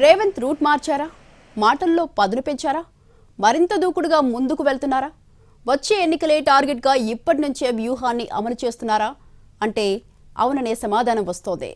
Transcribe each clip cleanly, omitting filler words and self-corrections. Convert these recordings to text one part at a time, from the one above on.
Revanth route మార్చారా? మాటల్లో పదును పెంచారా? మరింత దూకుడుగా ముందుకు వెళ్తున్నారా? వచ్చే ఎన్నికలే టార్గెట్గా ఇప్పటి నుంచే వ్యూహాన్ని అమలు చేస్తున్నారా అంటే అవుననే సమాధానం వస్తోంది.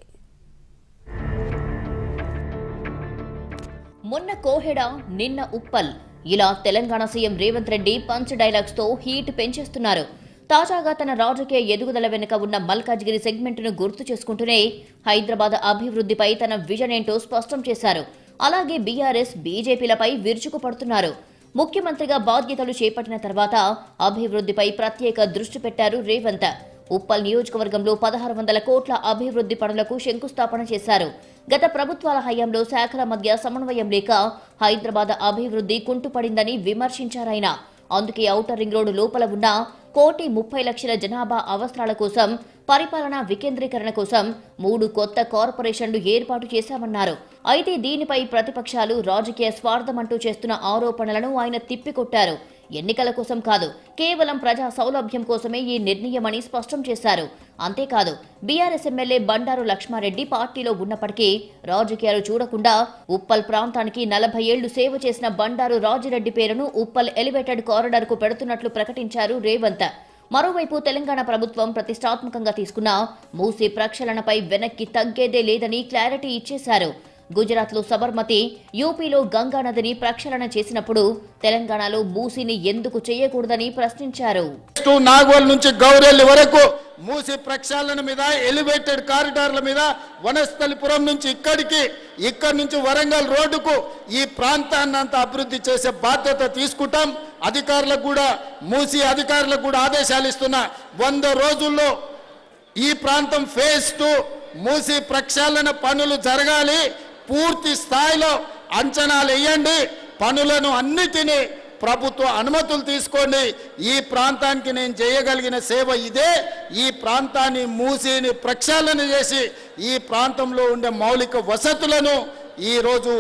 మొన్న కోహెడ, నిన్న ఉప్పల్, ఇలా Telangana CM Revanth Reddy punch dialogues తో హీట్ పెంచేస్తున్నారు. తాజాగా తన రాజకీయ ఎదుగుదల వెనుక ఉన్న మల్కాజ్గిరి సెగ్మెంట్ను గుర్తు చేసుకుంటూనే హైదరాబాద్ అభివృద్ధిపై తన విజన్ ఏంటో స్పష్టం చేశారు. అలాగే బీఆర్ఎస్, బీజేపీలపై విరుచుకుపడుతున్నారు. ముఖ్యమంత్రిగా బాధ్యతలు చేపట్టిన తర్వాత అభివృద్ధిపై ప్రత్యేక దృష్టి పెట్టారు రేవంత్. ఉప్పల్ నియోజకవర్గంలో 1600 కోట్ల అభివృద్ధి పనులకు శంకుస్థాపన చేశారు. గత ప్రభుత్వాల హయాంలో శాఖల మధ్య సమన్వయం లేక హైదరాబాద్ అభివృద్ధి కుంటుపడిందని విమర్శించారాయన. అందుకే ఔటర్ రింగ్ రోడ్డు లోపల ఉన్న 1,30,00,000 జనాభా అవసరాల కోసం, పరిపాలనా వికేంద్రీకరణ కోసం 3 కొత్త కార్పొరేషన్లు ఏర్పాటు చేశామన్నారు. అయితే దీనిపై ప్రతిపక్షాలు రాజకీయ స్వార్థమంటూ చేస్తున్న ఆరోపణలను ఆయన తిప్పికొట్టారు. ఎన్నికల కోసం కాదు, కేవలం ప్రజా సౌలభ్యం కోసమే ఈ నిర్ణయమని స్పష్టం చేశారు. అంతేకాదు, బీఆర్ఎస్ ఎమ్మెల్యే బండారు లక్ష్మారెడ్డి పార్టీలో ఉన్నప్పటికీ రాజకీయాలు చూడకుండా ఉప్పల్ ప్రాంతానికి 40 ఏళ్లు సేవ చేసిన బండారు రాజిరెడ్డి పేరును ఉప్పల్ ఎలివేటెడ్ కారిడార్ కు పెడుతున్నట్లు ప్రకటించారు రేవంత్. మరోవైపు తెలంగాణ ప్రభుత్వం ప్రతిష్టాత్మకంగా తీసుకున్న మూసీ ప్రక్షాళనపై వెనక్కి తగ్గేదే లేదని క్లారిటీ ఇచ్చేశారు. గుజరాత్లో సబర్మతి, యూపీలో గంగా నదిని ప్రక్షాళన చేసినప్పుడు తెలంగాణలో మూసీని ఎందుకు చేయకూడదని ప్రశ్నించారు. నాగోల్ నుంచి గౌరెల్లి వరకు మూసీ ప్రక్షాళన మీద, ఎలివేటెడ్ కారిడార్ల మీద, వనస్థలిపురం నుంచి ఇక్కడి నుంచి వరంగల్ రోడ్డుకు ఈ ప్రాంతాన్ని అంతా అభివృద్ధి చేసే బాధ్యత తీసుకుంటాం. అధికారులకు కూడా, మూసీ అధికారులకు కూడా ఆదేశాలు ఇస్తున్నా. 100 రోజుల్లో ఈ ప్రాంతం ఫేజ్ 2 మూసీ ప్రక్షాళన పనులు జరగాలి. పూర్తి స్థాయిలో అంచనాలు వేయండి. పనులను అన్నిటినీ ప్రభుత్వ అనుమతులు తీసుకోండి. ఈ ప్రాంతానికి నేను చేయగలిగిన సేవ ఇదే. ఈ ప్రాంతాన్ని, మూసీని ప్రక్షాళన చేసి ఈ ప్రాంతంలో ఉండే మౌలిక వసతులను ఈరోజు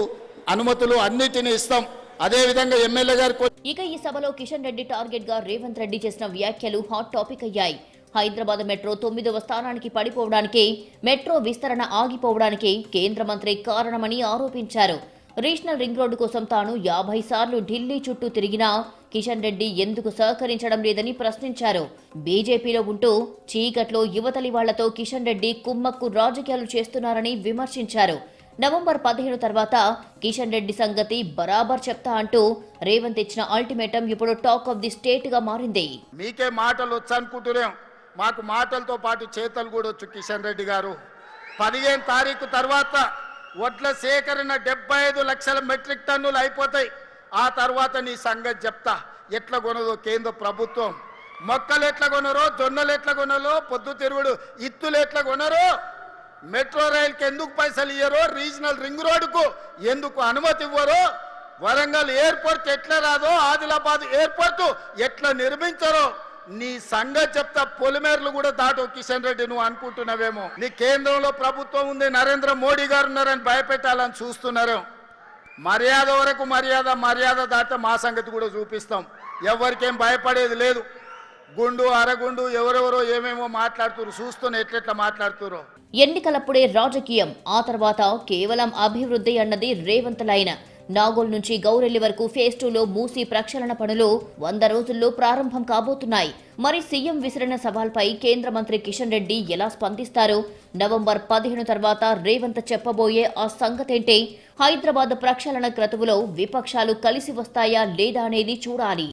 అనుమతులు అన్నిటినీ ఇస్తాం. అదేవిధంగా ఎమ్మెల్యే గారు ఇక ఈ సభలో కిషన్ రెడ్డి టార్గెట్ గా రేవంత్ రెడ్డి చేసిన వ్యాఖ్యలు హాట్ టాపిక్ అయ్యాయి. హైదరాబాద్ మెట్రో 9వ స్థానానికి పడిపోవడానికి, మెట్రో విస్తరణ ఆగిపోవడానికి కేంద్ర మంత్రి కారణమని ఆరోపించారు. రీజనల్ రింగ్ రోడ్డు కోసం తాను 50 సార్లు ఢిల్లీ చుట్టూ తిరిగినా కిషన్ రెడ్డి ఎందుకు సహకరించడం లేదని ప్రశ్నించారు. బీజేపీలో ఉంటూ చీకట్లో యువతలి వాళ్లతో కిషన్ రెడ్డి కుమ్మక్కు రాజకీయాలు చేస్తున్నారని విమర్శించారు. నవంబర్ 15 తర్వాత కిషన్ రెడ్డి సంగతి బరాబర్ చెప్తా అంటూ రేవంత్ ఇచ్చిన అల్టిమేటం ఇప్పుడు టాక్ ఆఫ్ ది స్టేట్ గా మారింది. మీకే మాటలు వచ్చు అనుకుంటున్నాం, మాకు మాటలతో పాటు చేతలు కూడా వచ్చు. కిషన్ రెడ్డి గారు 15 తారీఖు తర్వాత వడ్ల సేకరణ 75 లక్షల మెట్రిక్ టన్నులు అయిపోతాయి. ఆ తర్వాత నీ సంగతి చెప్తా. ఎట్లా కొనదో కేంద్ర ప్రభుత్వం, మొక్కలు ఎట్లా కొనరో, జొన్నలు ఎట్లా కొనరో, పొద్దు తిరుగుడు ఇత్తులు ఎట్లా కొనరో, మెట్రో రైలుకి ఎందుకు పైసలు ఇయ్యరో, రీజనల్ రింగ్ రోడ్డుకు ఎందుకు అనుమతి ఇవ్వరో, వరంగల్ ఎయిర్పోర్ట్ ఎట్లా రాదో, ఆదిలాబాద్ ఎయిర్పోర్ట్ ఎట్లా నిర్మించరో నీ సంగతి చెప్తా. పొలిమేరలు కూడా దాటో కిషన్ రెడ్డి. నువ్వు అనుకుంటున్నావేమో నీ కేంద్రంలో ప్రభుత్వం ఉంది, నరేంద్ర మోడీ గారు ఉన్నారని భయపెట్టాలని చూస్తున్నారు. మర్యాద వరకు మర్యాద దాటితే మా సంగతి కూడా చూపిస్తాం. ఎవరికేం భయపడేది లేదు. గుండు అరగుండు ఎవరెవరో ఏమేమో మాట్లాడుతున్నారు, చూస్తూనే ఎట్లెట్లా మాట్లాడుతున్నారు. ఎన్నికలప్పుడే రాజకీయం, ఆ తర్వాత కేవలం అభివృద్ధి అన్నది రేవంత్ లైన్. నాగోల్ నుంచి గౌరెల్లి వరకు ఫేజ్ 2లో మూసీ ప్రక్షాళన పనులు 100 రోజుల్లో ప్రారంభం కాబోతున్నాయి. మరి సీఎం విసిరిన సవాల్పై కేంద్ర మంత్రి కిషన్ రెడ్డి ఎలా స్పందిస్తారు? నవంబర్ 15 తర్వాత రేవంత్ చెప్పబోయే ఆ సంగతేంటి? హైదరాబాద్ ప్రక్షాళన క్రతువులో విపక్షాలు కలిసి వస్తాయా లేదా అనేది చూడాలి.